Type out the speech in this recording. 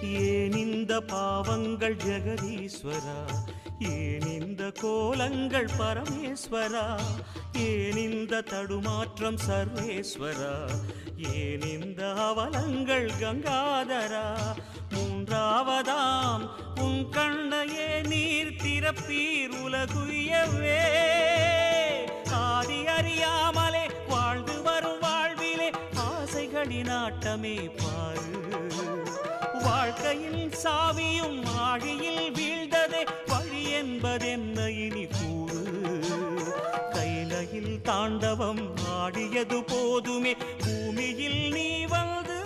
ஏன் இந்த பாவங்கள் ஜெகதீஸ்வரா, ஏன் இந்த கோலங்கள் பரமேஸ்வரா, ஏன் இந்த தடுமாற்றம் சர்வேஸ்வரா, ஏன் இந்த அவலங்கள் கங்காதரா. மூன்றாவதாம் உன் கண்ணையே நீர் திறப்பீர் உலகுயவே. ஆதி அறியாமலே வாழ்ந்து வரும் வாழ்விலே ஆசைகளின் ஆட்டமே பாரு. வாழ்க்கையில் சாவியும் ஆழியில் வீழ்ந்ததே, வழி என்பதென்ன இனி கூறு. கைலையில் தாண்டவம் ஆடியது போதுமே, பூமியில் நீ வந்து